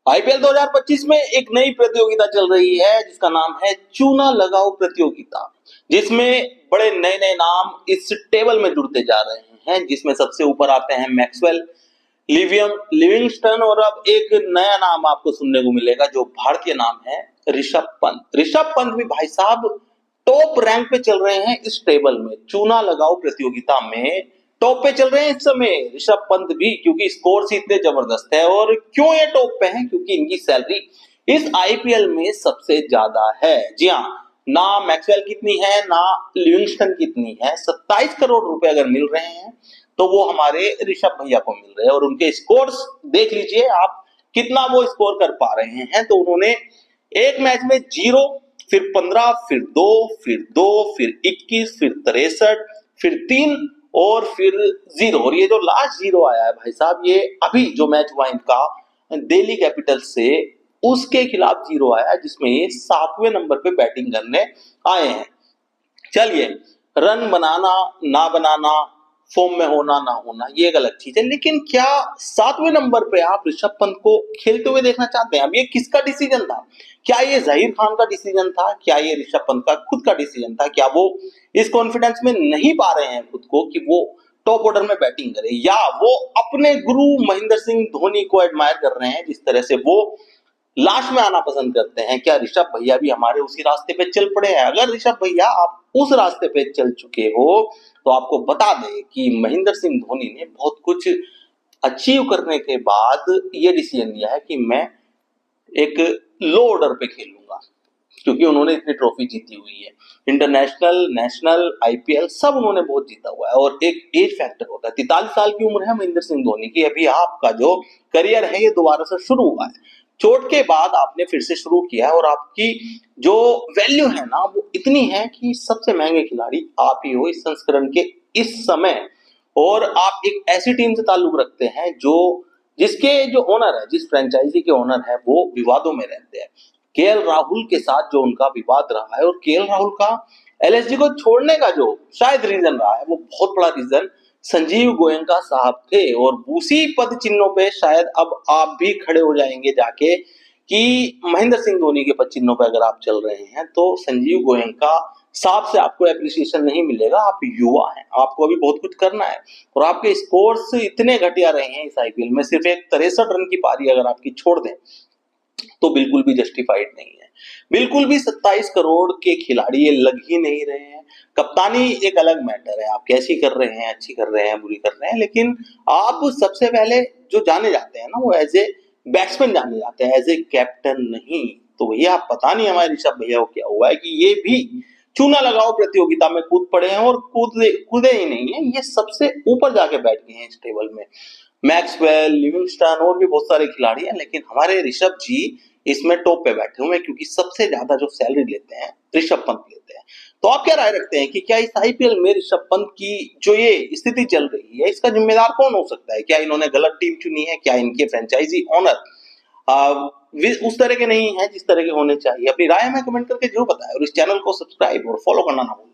IPL 2025 में एक नई प्रतियोगिता चल रही है जिसका नाम है चूना लगाओ प्रतियोगिता, जिसमें बड़े नए नए नाम इस टेबल में जुड़ते जा रहे हैं, जिसमें सबसे ऊपर आते हैं मैक्सवेल, लिविंगस्टन और अब एक नया नाम आपको सुनने को मिलेगा जो भारतीय नाम है ऋषभ पंत। ऋषभ पंत भी भाई साहब टॉप रैंक पे चल रहे हैं इस टेबल में, चूना लगाओ प्रतियोगिता में टॉप पे चल रहे हैं इस समय ऋषभ पंत भी, क्योंकि स्कोर ही इतने जबरदस्त है। और क्यों ये टॉप पे हैं? क्योंकि इनकी सैलरी इस आईपीएल में सबसे ज्यादा है। जी हाँ, ना मैक्सवेल कितनी है ना लिविंगस्टन कितनी है, 27 करोड़ रुपए अगर मिल रहे हैं तो वो हमारे ऋषभ भैया को मिल रहे हैं। और उनके स्कोर्स देख लीजिए आप, कितना वो स्कोर कर पा रहे हैं। तो उन्होंने एक मैच में 0, फिर 15, फिर 2, फिर 21, फिर 63, फिर 3 और फिर 0। और ये जो लास्ट 0 आया है भाई साहब, ये अभी जो मैच हुआ इनका दिल्ली कैपिटल से, उसके खिलाफ 0 आया, जिसमें ये 7वें नंबर पे बैटिंग करने आए हैं। चलिए, रन बनाना ना बनाना, फॉर्म में होना ना होना, ये एक अलग चीज है, लेकिन क्या 7वें नंबर पे आप ऋषभ पंत को खेलते हुए देखना चाहते हैं? अब ये किसका डिसीजन था? क्या ये जहीर खान का डिसीजन था? क्या ये ऋषभ पंत का खुद का डिसीजन था? क्या वो इस कॉन्फिडेंस में नहीं पा रहे हैं खुद को कि वो टॉप ऑर्डर में बैटिंग करे, या वो अपने गुरु महेंद्र सिंह धोनी को एडमायर कर रहे हैं जिस तरह से वो लास्ट में आना पसंद करते हैं? क्या ऋषभ भैया भी हमारे उसी रास्ते पे चल पड़े हैं? अगर ऋषभ भैया आप उस रास्ते पे चल चुके हो तो आपको बता दें कि महेंद्र सिंह धोनी ने बहुत कुछ अचीव करने के बाद ये डिसीजन लिया है कि मैं एक लो ऑर्डर पे खेलूंगा, क्योंकि उन्होंने इतनी ट्रॉफी जीती हुई है, इंटरनेशनल, नेशनल, आईपीएल सब उन्होंने बहुत जीता हुआ है। और एक एज फैक्टर होता है, 43 साल की उम्र है महेंद्र सिंह धोनी की, अभी आपका जो करियर है ये दोबारा से शुरू हुआ है, चोट के बाद आपने फिर से शुरू किया है। और आपकी जो वैल्यू है ना वो इतनी है कि सबसे महंगे खिलाड़ी आप ही हो इस संस्करण के इस समय। और आप एक ऐसी टीम से ताल्लुक रखते हैं जो जिसके जो ओनर है, जिस फ्रेंचाइजी के ओनर है, वो विवादों में रहते हैं। केएल राहुल के साथ जो उनका विवाद रहा है, और केएल राहुल का एलएसजी को छोड़ने का जो शायद रीजन रहा है, वो बहुत बड़ा रीजन संजीव गोयनका साहब थे। और उसी पद चिन्हों पे शायद अब आप भी खड़े हो जाएंगे जाके कि महेंद्र सिंह धोनी के पद चिन्हों पे अगर आप चल रहे हैं तो संजीव गोयनका साहब से आपको एप्रिसिएशन नहीं मिलेगा। आप युवा हैं, आपको अभी बहुत कुछ करना है, और आपके स्कोर्स इतने घटिया रहे हैं इस आईपीएल में, सिर्फ एक 63 रन की पारी अगर आपकी छोड़ दें तो बिल्कुल भी जस्टिफाइड नहीं है। बिल्कुल भी 27 करोड़ के खिलाड़ी ये लग ही नहीं रहे हैं। कप्तानी एक अलग मैटर है, आप कैसी कर रहे हैं, अच्छी कर रहे हैं, बुरी कर रहे हैं, लेकिन आप सबसे पहले जो जाने जाते हैं ना वो एज ए बैट्समैन जाने जाते हैं, एज ए कैप्टन नहीं। तो भैया आप पता नहीं हमारे ऋषभ भैया को क्या हुआ है कि ये भी चूना लगाओ प्रतियोगिता में कूद पड़े हैं, और कूदे ही नहीं है, ये सबसे ऊपर जाके बैठ गए हैं इस टेबल में। मैक्सवेल, लिविंगस्टन और भी बहुत सारे खिलाड़ी हैं, लेकिन हमारे ऋषभ जी इसमें टॉप पे बैठे हुए हैं, क्योंकि सबसे ज्यादा जो सैलरी लेते हैं ऋषभ पंत लेते हैं। तो आप क्या राय रखते हैं कि क्या इस आईपीएल में ऋषभ पंत की जो ये स्थिति चल रही है इसका जिम्मेदार कौन हो सकता है? क्या इन्होंने गलत टीम चुनी है? क्या इनके फ्रेंचाइजी ओनर उस तरह के नहीं है जिस तरह के होने चाहिए? अपनी राय में कमेंट करके जरूर बताएं, और इस चैनल को सब्सक्राइब और फॉलो करना ना भूलें।